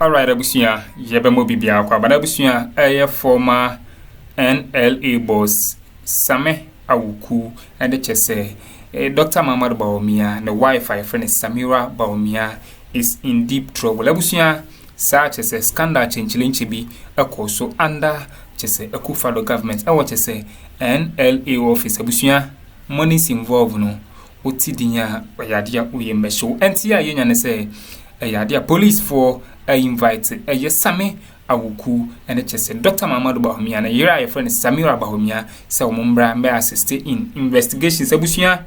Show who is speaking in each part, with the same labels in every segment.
Speaker 1: Alright, abusuya, yebemo bibia kwa bana abusuya former NLA boss Sammy Awuku and Ěxp0sě Dr. Bawumia, the wife, friend Samira Bawumia is in deep trouble. Abusuya such as a scandal change bi so under Akuffo government. I want to say NLA office abusuya money is involved no. Otidinya yadia uyemesho. Entia yenya ne say yadia police for invite Sammy Awuku and Ěxp0sě Dr. Bawumia na yira friend Samira Bawumia say omumbra may assist in investigations abusuya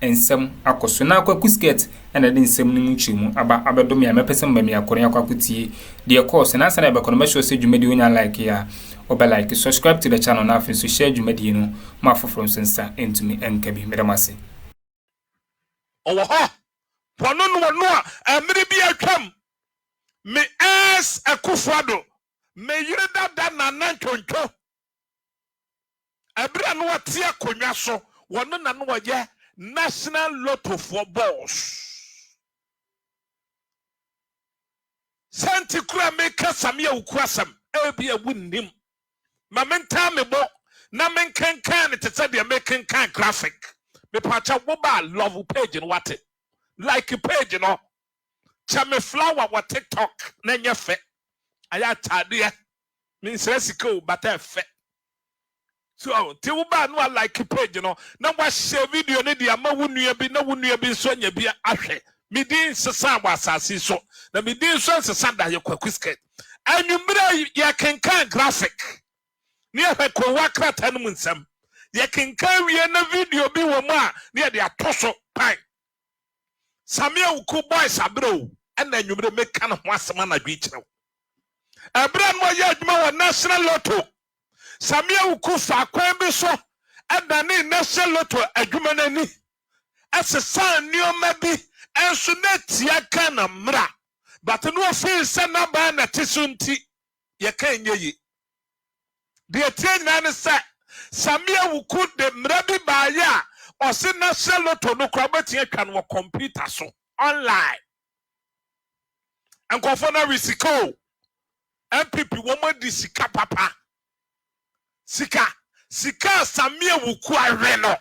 Speaker 1: ensem akoso na akwa kusket and the nsem ni muchimu aba abedom ya mepesem ba mi akore akwa kutie the course na sana be kono me show say dwumadi onya like ya oba like subscribe to the channel na afin so share dwumadi no ma from sensa entumi enkabi medamase
Speaker 2: owo ho pono no a emre bi atwam me as Akuffo me yire dada na nantonto abra no ate akonwa so wono na no ye National Lotto for boss. Santi kura meka Sammy Awuku asam ebi ewunim. Ma menta me bo na menkenkan te se de mekenkan graphic. Me pacha wo ba love page no wate. Like page no. Cha me flower wa TikTok na nya fe. Aya tade me nsresiko bata fe. So, ti wo ba no like page no na wa share video ne dia ma wunua bi na wunua bi so nya bi ahwe me din sesa wa asase so na me din so sesa da ye kwakusket anwumra ya kenkan graphic ne ya ko wa krata no nsam ye kenkan wie na video bi wo mu a ne de atoso pai Sammy Awuku boys abro na anwumra meka no ho asema na dwi kirew abra no ya adwuma wa National Lotto Sammy Awuku fa kwan bi so adane National Lotto adwuma nani asesa nioma bi enso na tia kan na mra but no offense na ba na tisunti ye kan yeyi de tie na ne sa Sammy Awuku de mra bi ba ya o se National Lotto no kwa betia twa no computer so online Akuffo na risiko MPP wo ma di sika papa Sika Sammy Awuku areno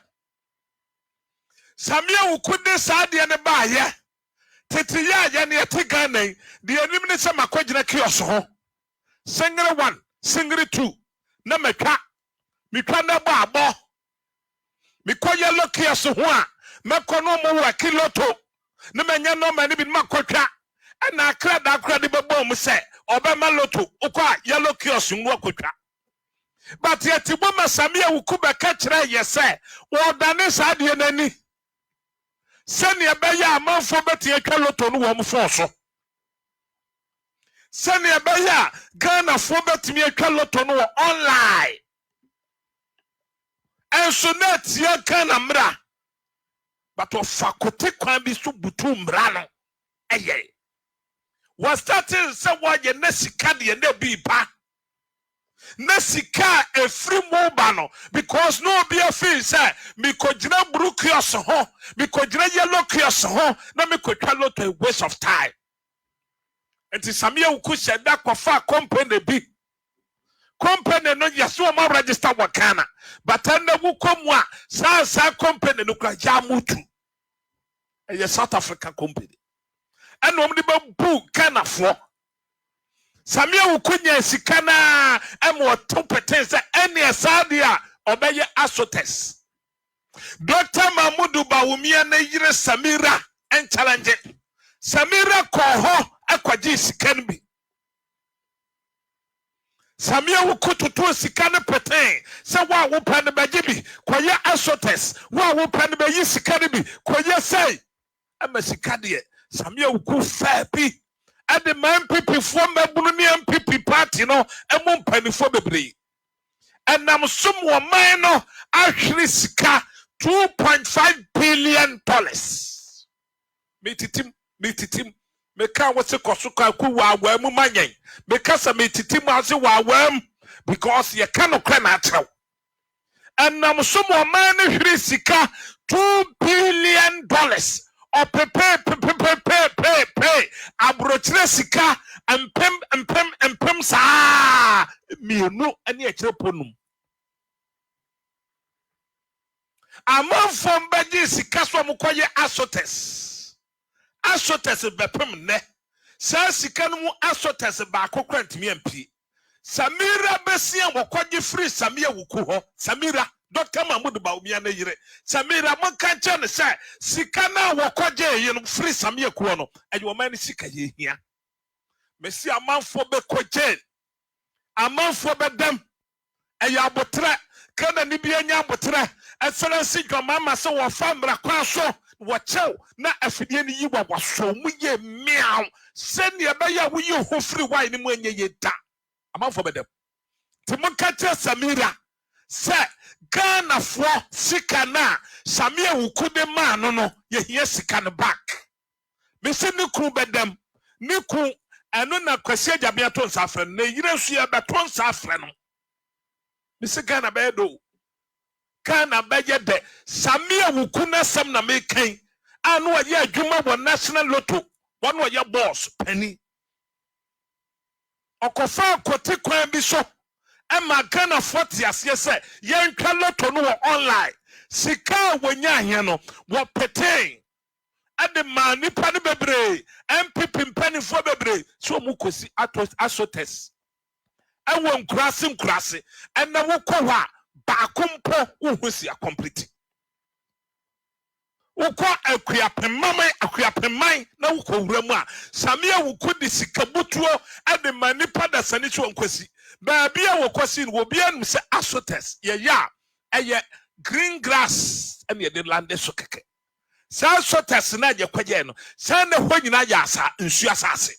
Speaker 2: Sammy Awuku de saade ne ba ye tete ya ne etika nan de anim ne se makogina kioso ho singre 1 singre 2 na metwa na ba abo mikoye lokiaso ho a mekono mo wa kiloto na menya no ma ne bi makotwa na akra da akra de bebo mu se obema loto ukwa yellow kioso nwo akotwa but yet Boma Sammy Awuku beka kire yese wo dane saade nani sani ebeya amanfo beti atwa loto no wo mfo so sani ebeya Ghana fo betimi atwa loto no online enso net ya kana mra but of fakote kwan bi so butu mra no eye was starting say wa ye na sika de na bi pa Nesika a free mobile because no be a fee say me kojina brukios ho me kojina yellow kios ho na me kotwa to a waste of time. And Sammy Awuku said that kwafa company no yaso ma register wakana but na wukomwa sa company no kwa jamutu a South African company and omni ba bu kana fo Sammy Awuku nya sika na emo topetense ene asade a obeye asotes Dr. Bawumia na yire Samira en challenge Samira ko ho akwaji sika nbi Sammy Awuku tutu sika ne peten se wa wo pa ne bagibi koye asotes wa wo pa ne bayi sika nbi koye sei ama sika de Sammy Awuku fa bi and the man people from the MPP party no emu mpanifo bebre and nam somwo man no ahwere sika $2.5 billion metitim meka wose kosoka ku wa mu manyen meka sa metitim ase wa wam because ye ka no kra na atraw and nam somwo man no hwere sika $2 billion or pay abrochire sika empem sa mienu ani akire ponum amanfom baji sika so mkoye asotes bepem ne sa sika no mu asotes ba akokra ntimi ampi Samira besia wokoje free Sammy Awuku ho Samira Dr. Bawumia na yire Samira mon kanche ne say sika na wokoje ye no free Sammy Awuku no ayo man sika ye hia mesi amanfo be koje amanfo be dem eya abotre kana ni bi anya abotre excellence dwamama se wo famra kwa so wo chew na afidie ni yi wa so mu ye miaw se ne be ya wo yi ho free why ni mu anya ye da amanfo be dem timunkache Samira se Ghana fo sika na Sammy Awuku de man no ye hia sika no back me se ni ku be dem ni ku eno na kwase agabia to nsafre na yire su ya be to nsafre no me se Ghana be do Ghana be ye de Sammy Awuku na sam na me kan anu aye adwuma wo national lotto wono ye boss penny okofa kote kwan bi so ema Ghana 40 ase se yentwa lotto no online sika wonya ahia no wo peten ade ma nipa ne bebre MPP mpanifo bebre so mu kosi asotes ewo nkurase ena wo kwowa ba kompo wo hosi complete uko akuapemman na uko wuramu a Sammy Awuku di sikabutuo ade manipa da sani so nkwasi ba bia wokwasi no obi anu se asotes ye eye green grass ene de lande so keke sa asotes na je kwaje no sa na ho nyina ya asa nsu asase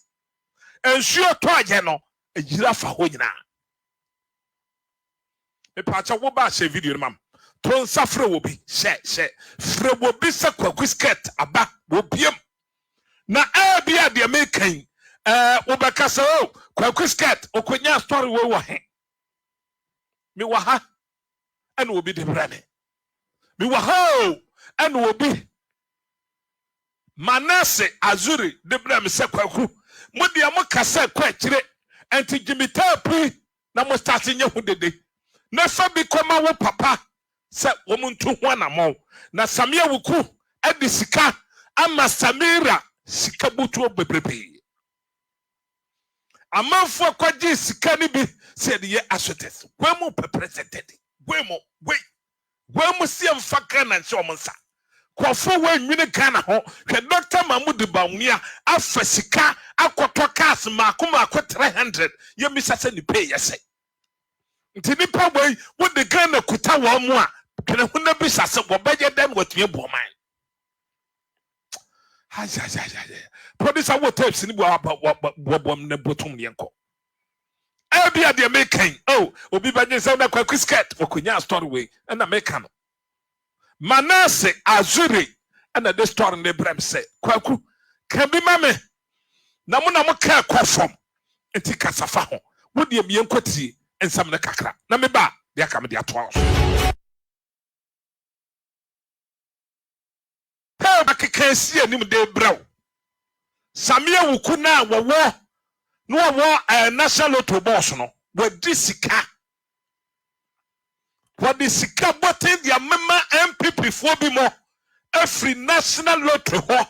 Speaker 2: ensu to aje no ejira fa ho nyina me pacha wo ba she video mam ton safre wobi she fre wobi se kwaku skirt aba wobiem na bia de mekan obakasa o kwaku skirt okonya story wo he mi wa ha ana obi de brane mi wa ha ana obi manase azuri de brame se kwaku modi amokasa kwa kire enti jimita pu na mo start nye hu dede na sabi koma wo papa se wo muntu ho na mo na Sammy Awuku edi sika ama Samira sika butu obebrebe amanfo kwaji sika ni bi se de ye asotes gwemu presented gwemu si amfaka na nse omonsa kwofo wa nwini Ghana ho hwe Dr. Bawumia afa sika akoto cars makoma 300 ye misase ni pay yese ntini pa boy wo de Ghana kuta wo mu a kene huna bi sase wo beje dem watue bo man ha producer wo tapes ni bo ne botum yenko bia de mekan obi banye se na kwa skirt okonya story way na mekano manase azuri na the story ne brem se kwaku kan bi mame na mo ka kwafom enti kasafa ho wo de mienkwati ensam ne kakra na me ba de aka me de ato aso ha bakekasi anim de braw Sammy Awuku na wo national lotto boss no wadi sika bote dia mema MPP fo bi mo every national lotto ho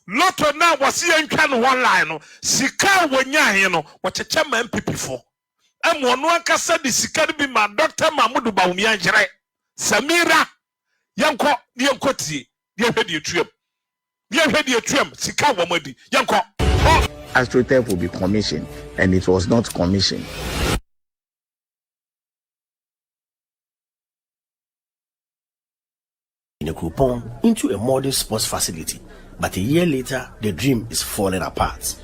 Speaker 2: lotto na wasi yentwa no online no sika wonya he no wocheche ma MPP fo no akasa di sika bi ma Dr. Bawumia jere Samira yanko tie ye hwedi etuam sika wo madi yanko
Speaker 3: Dr0p will be commissioned, and it was not commissioned.
Speaker 4: In a coupon into a modern sports facility, but a year later, the dream is falling apart.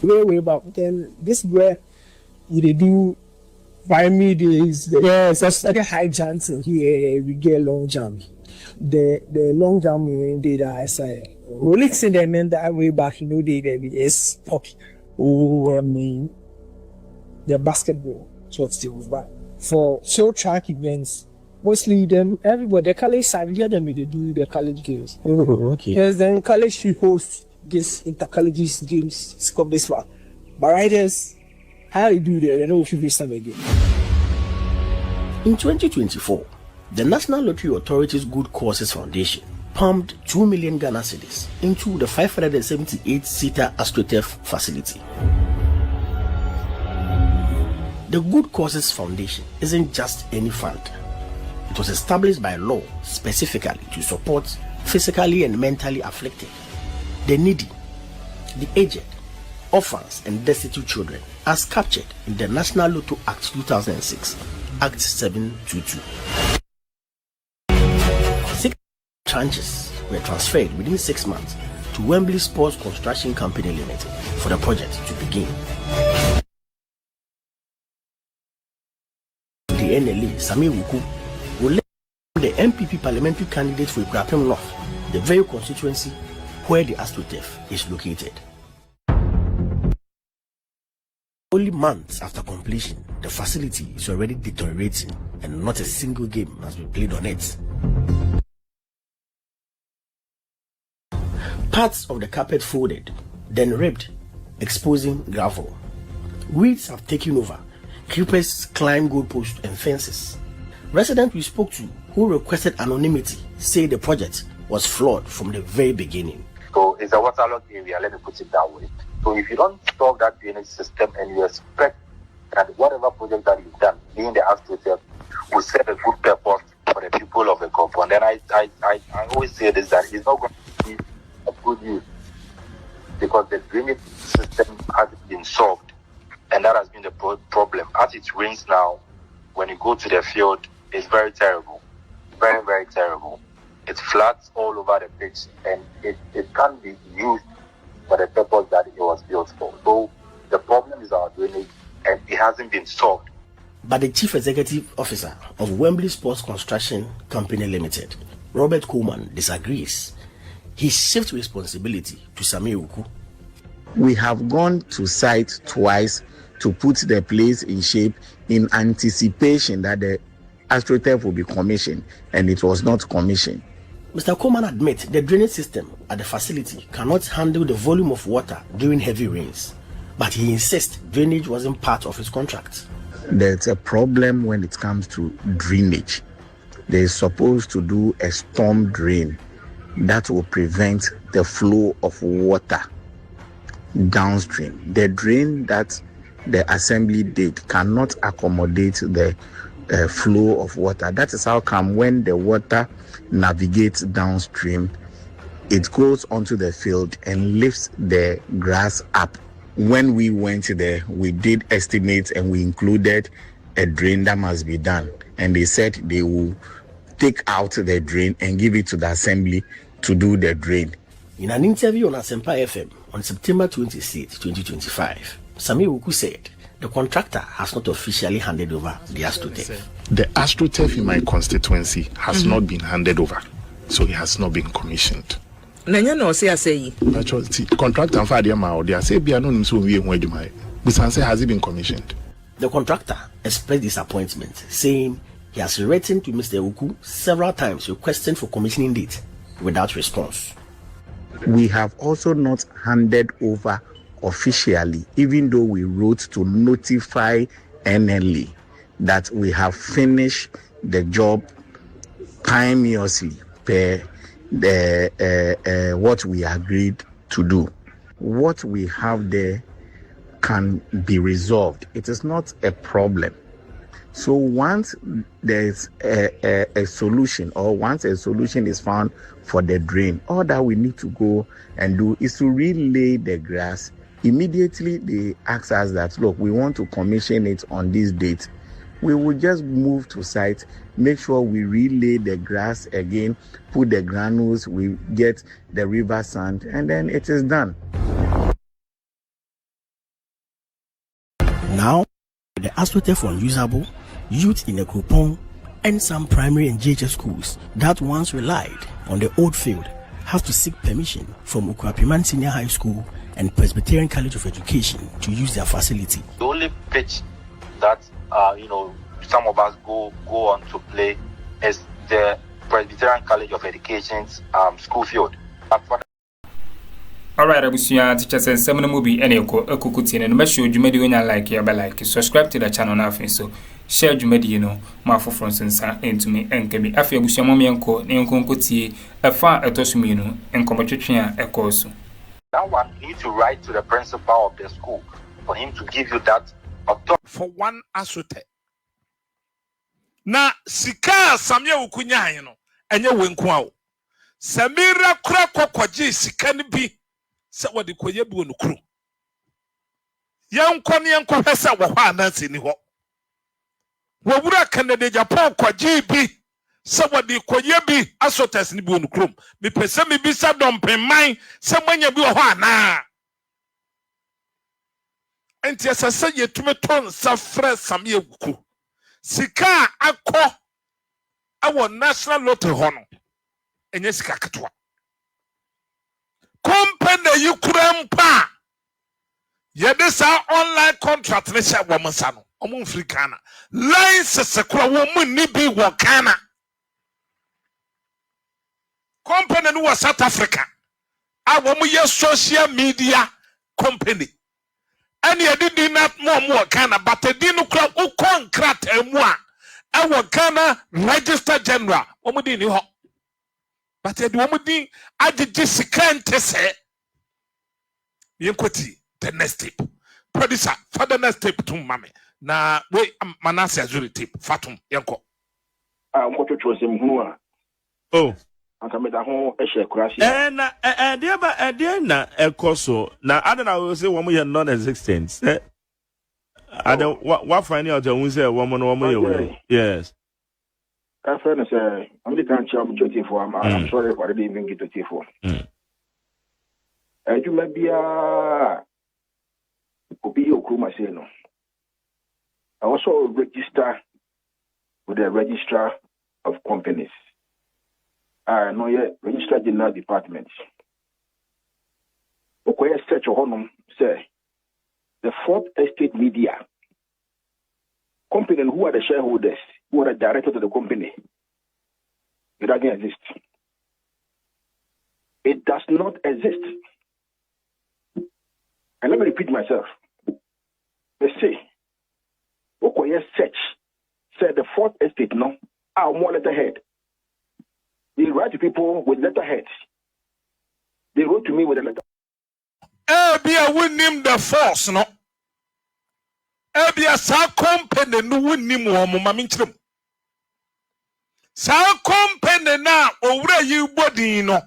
Speaker 5: Way back then, this is where we do 5 meters. Yes, I started high jumping here. We get long jump. The long jump we did, I say. Rolex in them and that way back, they is pop. I mean, the basketball, so it's still back. For short track events, mostly them, everybody, the college side, the other me, they do the college games.
Speaker 4: Oh, okay.
Speaker 5: Yes, then college we host this intercolleges games come this far. But riders, how you do that? They don't feel this time again.
Speaker 4: In 2024, the National Lottery Authority's Good Causes Foundation pumped 2 million Ghana cedis into the 578-seater AstroTurf facility. The Good Causes Foundation isn't just any fund. It was established by law specifically to support physically and mentally afflicted, the needy, the aged, orphans and destitute children as captured in the National Lotto Act 2006, Act 722. 6 tranches were transferred within 6 months to Wembley Sports Construction Company Limited for the project to begin. The NLA, Sammy Awuku, will let the MPP parliamentary candidate for Ěxp0sě North, the very constituency where the AstroTurf is located. Only months after completion, the facility is already deteriorating and not a single game has been played on it. Parts of the carpet folded, then ripped, exposing gravel. Weeds have taken over. Creepers climb goalposts and fences. Residents we spoke to, who requested anonymity, say the project was flawed from the very beginning.
Speaker 6: So it's a waterlogged area, let me put it that way. So if you don't solve that drainage system and you expect that whatever project that you've done, being the AstroTurf, will serve a good purpose for the people of the Akuffo, and then I always say this, that it's not going to be a good use because the drainage system hasn't been solved, and that has been the problem. As it rains now, when you go to the field, it's very terrible, very, very terrible. It floods all over the pitch, and it can't be used for the purpose that it was built for. So the problem is our drainage, and it hasn't been solved.
Speaker 4: But the Chief Executive Officer of Wembley Sports Construction Company Limited, Robert Coleman, disagrees. He shifts responsibility to Sammy Awuku.
Speaker 3: We have gone to site twice to put the place in shape in anticipation that the AstroTurf will be commissioned, and it was not commissioned.
Speaker 4: Mr. Coleman admits the drainage system at the facility cannot handle the volume of water during heavy rains, but he insists drainage wasn't part of his contract.
Speaker 3: There's a problem when it comes to drainage. They're supposed to do a storm drain that will prevent the flow of water downstream. The drain that the assembly did cannot accommodate the flow of water. That is how come when the water navigates downstream, it goes onto the field and lifts the grass up. When we went there, we did estimates and we included a drain that must be done. And they said they will take out the drain and give it to the assembly to do the drain.
Speaker 4: In an interview on Asempa FM on September 26, 2025, Sammy Awuku said the contractor has not officially handed over the AstroTurf.
Speaker 7: The AstroTurf in my constituency has not been handed over, so it has not been commissioned.
Speaker 8: Nanya no say say.
Speaker 7: Actually, contractor and father ma or they say be anonym so we when my. But has it been commissioned?
Speaker 4: The contractor expressed disappointment, saying he has written to Mr. Awuku several times requesting for commissioning date without response.
Speaker 3: We have also not handed over officially, even though we wrote to notify NLA that we have finished the job timeously per what we agreed to do. What we have there can be resolved. It is not a problem. So once there's a solution, or once a solution is found for the drain, all that we need to go and do is to relay the grass. Immediately they ask us that, look, we want to commission it on this date. We will just move to site, make sure we relay the grass again, put the granules, we get the river sand, and then it is done.
Speaker 4: Now, the AstroTurf unusable, youth in the Akuffo and some primary and JHS schools that once relied on the old field have to seek permission from Ěxp0sě Senior High School and Presbyterian College of Education to use their facility.
Speaker 6: The only pitch that some of us go on to play is the Presbyterian College of Education's school field.
Speaker 1: Alright, abusuya teacher says seven movie any ekukuti and make sure you made you like ya like subscribe to the channel now so share you made ma for from sensa into me enkebi afi abusuya mommy enko ne nkonkotie efa etosume no enkomotwetwe a ekoso.
Speaker 6: That one you need to write to the principal of the school for him to give you that authority
Speaker 2: for one asote. Na sika Samia ukunya no enye wenku a o. Samira kura kokwaje sika ne bi se wode koye bi onukru. Yankɔ ne yankɔ hwesa wo hɔ anansi ni hɔ. Wo wura Canada Japan kwaje bi se wode koye bi asotes ne bi onukru. Me pese me bi sa dompeman se manya bi hɔ ana. Enti asase yetume ton safre Samia Awuku. Sika akɔ awo national lottery hɔ no. Enye sika ketwa. Company Ukraine pa. Yede sa online contract ne sha wo monsa no. Omo mfiri Ghana. License kura wo mu ni bi wo Ghana. Company no was South Africa. A wo mu ye social media company. Ani yede not more Ghana but di no kura wo contract emu a. Awo Ghana Register General. Wo mu di ni ho. But the woman adjiji sikante se yenkoti the next tip producer for the next tip to mame na we manase azuri tip fatum yenko
Speaker 4: nkoto twosem hu a
Speaker 9: oh
Speaker 4: aka me da ho ehye kurasi
Speaker 9: na na ekoso na adana we say woman ye non existent ada what find out you say woman ye yes
Speaker 4: I friend say I'm the can't job for I'm sorry for the even get to for. You may be Akroma say no. I also register with the registrar of companies. I know yet register general department. Okay, search your home say the 4th Estate Media company who are the shareholders. Who are the director of the company. It doesn't exist. It does not exist. And let me repeat myself. Let's say, Okoye search said the 4th estate, no, our more letterhead. They write to people with letterheads. They wrote to me with a letter.
Speaker 2: Be a win him the force, no. Be a sa company no win him or maminchim. Sa company na owura yi body no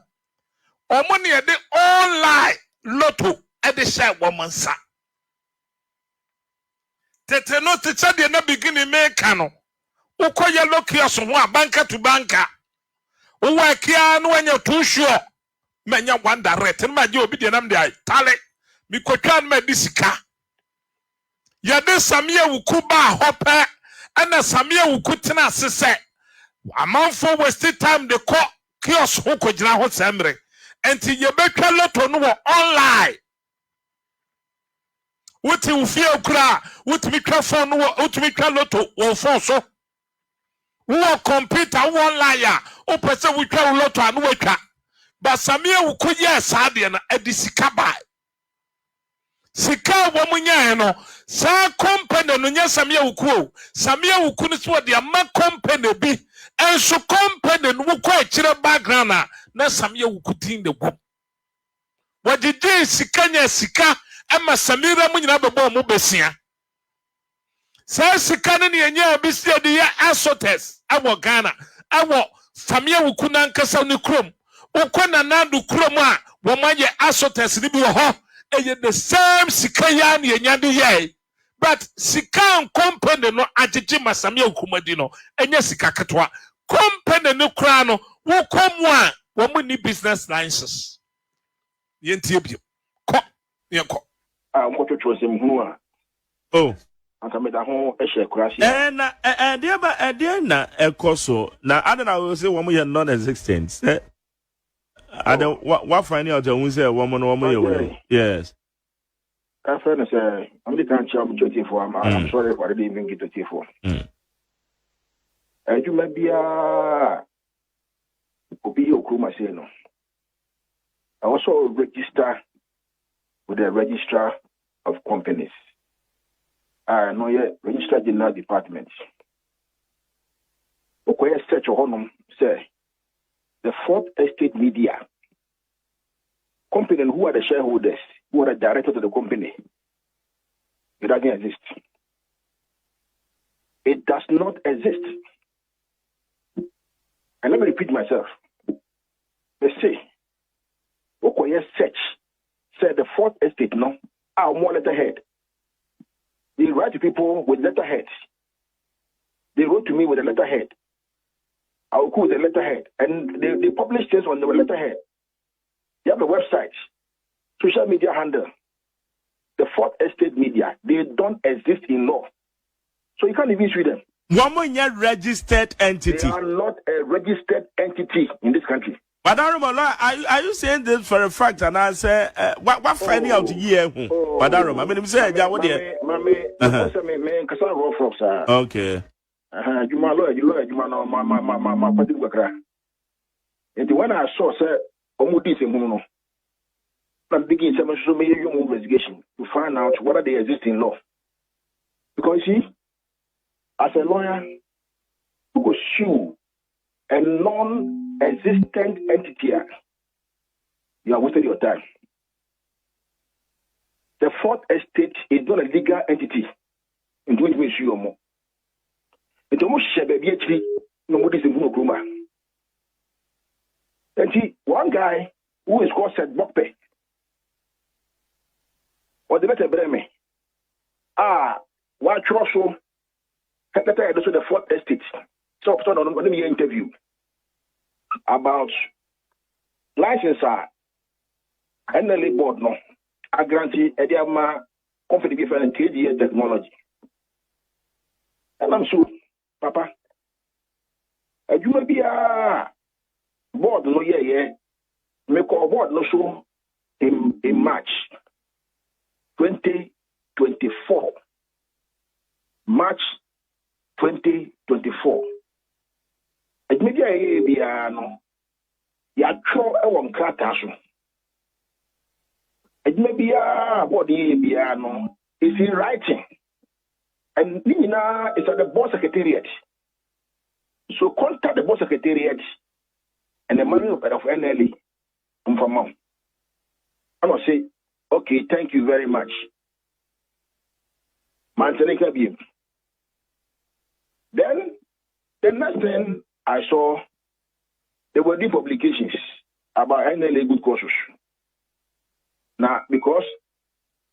Speaker 2: omoni e de online lotto e de share womansa tete no teacher de na begin make no ukoye lokia so ho banka to banka wo akia no anya too sure menya one direct ma je obi de nam de tale mi kwatwa na disika ya de Samia Awuku ba hope ana Samia Awuku tena sese a man for wasted time the court kiosk who could now Samira until you better lotto no online. What you feel cry, what microphone, what lotto or for so. Who computer, one liar, or person we call lotto and wake up. But Samia who could yes, Adiana at the Sikabai. Sika woman, no, sa company no nya Samia Awuku. Samia Awuku is what the man company be. And so company no quite chira background na Samia Awuku tin the book. What did they sikanya sika ama Samira mu nyina bebo mo besia. Sa sika ne nya besia de ya asotes awo Ghana awo Samia Awuku na nkasa ne krom. Ukona nadu krom a wo maye asotes ni bi ho eye the same sika ya ne nya de ye. But sika company no agege Samia Awuku madi no enya sika ketwa. Company no kra no wo komu a wo mu ni business licenses yentie bi ko yenko
Speaker 4: nkoto twosem hu a
Speaker 9: oh
Speaker 4: aka me da ho ehye kurasi
Speaker 9: na na ekoso na adana we say woman ye non existent ada what find out you say woman ye yes
Speaker 4: I friend say I'm the can't job for I'm sorry for the even get to for. You may be Akroma say no. I also register
Speaker 10: with the Registrar of Companies. No, yeah, Registrar General Department. Okay, search honum say the Fourth Estate Media company, who are the shareholders, who are the directors of the company. It doesn't exist. It does not exist. And let me repeat myself. They say, okay, search. Say the Fourth Estate, no, our more letterhead. They write to people with letterheads. They wrote to me with a letterhead. Awuku with a letterhead. And they publish things on the letterhead. They have a website, social media handle. The Fourth Estate Media, they don't exist in law. So you can't even sue them.
Speaker 9: One more registered entity.
Speaker 10: They are not a registered entity in this country.
Speaker 9: But are you saying this for a fact? And I say, what finding out here? But I mean, I'm saying, yeah, what there? Okay.
Speaker 10: You know, my particular. And when I saw, sir, I'm beginning some investigation to find out whether they exist in law. Because you see, as a lawyer, you could sue a non-existent entity. You are wasting your time. The Fourth Estate is not a legal entity in which we sue more. It's almost baby nobody is in Akroma. And see, one guy who is called Ěxp0sě, or the better Breme. One also the Fourth Estate. So let me interview about license NLA board no. I grantee Ediama company different 3D technology. And I'm sure, Papa. You may be a board no yeah. Make a board no show in March 2024. March 2024. It may be a no. Ya tro e won krata so. It may be a body be no. It's in writing. And Nina is at the board secretariat. So contact the board secretariat and the money of NLE from mom. I must say, okay, thank you very much. Then the next thing I saw, there were the publications about NLA good courses. Now, because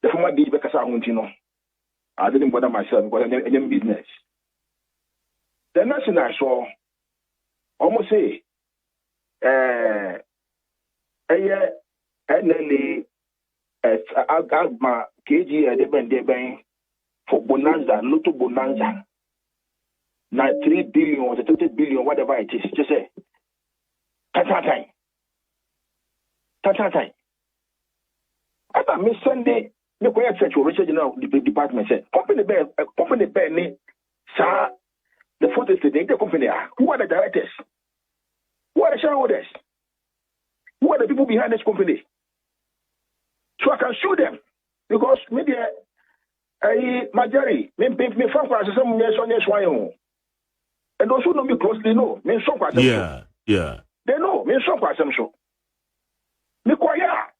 Speaker 10: the former DJ Bekasa, I didn't bother myself because I didn't business. The next thing I saw, almost say, NLA Agma KG Deben for Bonanza, Lotto Bonanza. Now 3 billion or 30 billion, whatever it is, just say time. After me Sunday, the quiet search for Richard General Department said, company bear me, sir, the Fourth Estate, the company are. Who are the directors? Who are the shareholders? Who are the people behind this company? So I can sue them. Because maybe Majari, me from some yes, and those who know me closely know.
Speaker 9: Yeah.
Speaker 10: They know. Me so far some show. Me kwaya.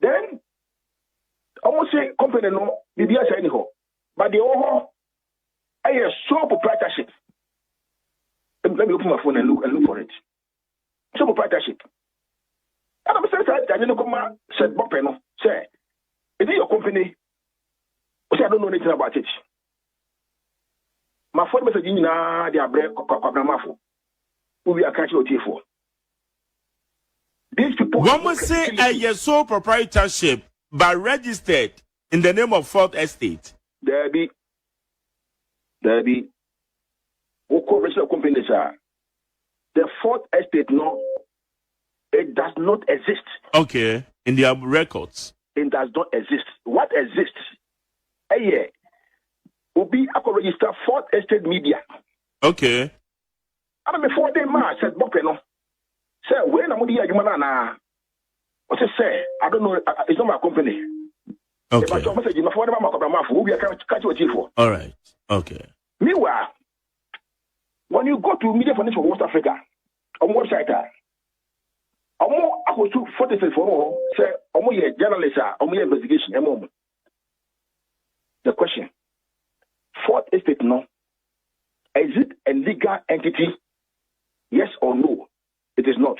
Speaker 10: Then almost say company no BBS anyhow. But the overall I sole proprietorship. Let me open my phone and look for it. Sole proprietorship. And I'm saying that I didn't come said Bob no say, is it your company? I don't know anything about it. My phone message na dia break kwabramafo. Who we are catching OT for. These people
Speaker 9: one must say a sole proprietorship but registered in the name of Fourth Estate.
Speaker 10: There be Oko registered companies are the Fourth Estate no, it does not exist.
Speaker 9: Okay, in their records.
Speaker 10: It does not exist. What exists? Obi I could register Fourth Estate Media.
Speaker 9: Okay.
Speaker 10: And before they said Bopeno. Say when I'm the Yajumana. What I say, I don't know, it's not my company.
Speaker 9: Okay. All right. Okay.
Speaker 10: Meanwhile, when you go to Media Foundation for West Africa, on website, I go to 46 for say, journalist, investigation, the question, fourth estate, no, is it a legal entity? Yes or no? It is not.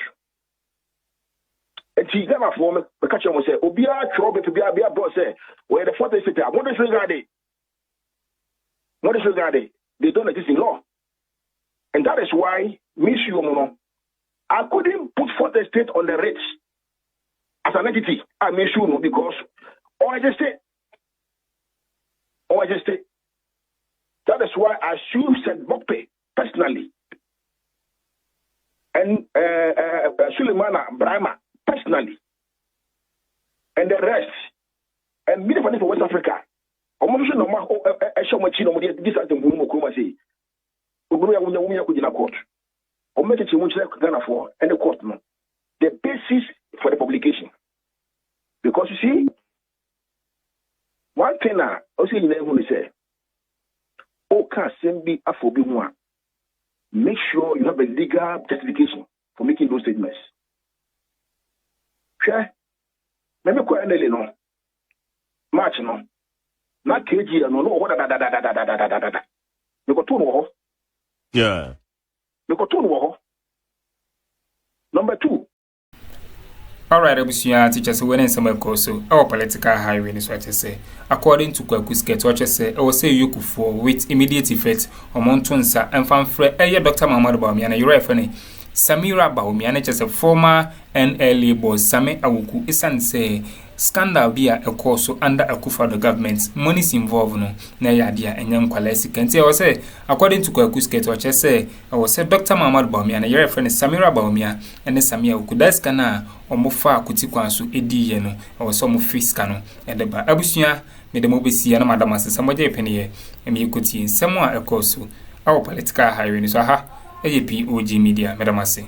Speaker 10: And she got my form, the catcher will say, Obia, trouble to be a boss, say, where the fourth estate, what is regarding? What is regarding? They don't exist in law. And that is why, Miss Yomono, I couldn't put fourth estate on the rates as an entity. I made sure no, because I just say, that is why I should send Bokpe personally. And Suleimana Brahma personally. And the rest. And Media Foundation for West Africa. I'm not and the court, no. The basis for the publication. Because you see, one thing I also say, make sure you have a legal justification for making those statements. Okay? Let me go ahead and no. March no. Not KG no what da. You got two.
Speaker 9: Yeah.
Speaker 10: You got two. Number 2.
Speaker 1: All right, Abusia teachers when in some so our political highway is what I say. According to Ěxp0sě, what I say, I will say Akuffo with immediate effect on Montonsa and fanfare Dr. Bawumia and your funny. Samira Bawumia is a former NLA boss, Sammy Awuku, isan say scandal via a course under Akuffo the government. Money is involved no na yadia and young quality. Can say I say according to Ěxp0sě, what I say, I will say Dr. Bawumia and your friend Samira Bawumia and the Sammy Awuku. That's kana omofa kuti kwanso edi ye no o so mo fiska no e de ba abusua me de mo besi na madam asesa mo je pene e me kuti nsemo a ekoso awo political highway ni so ha POG Media madam ase.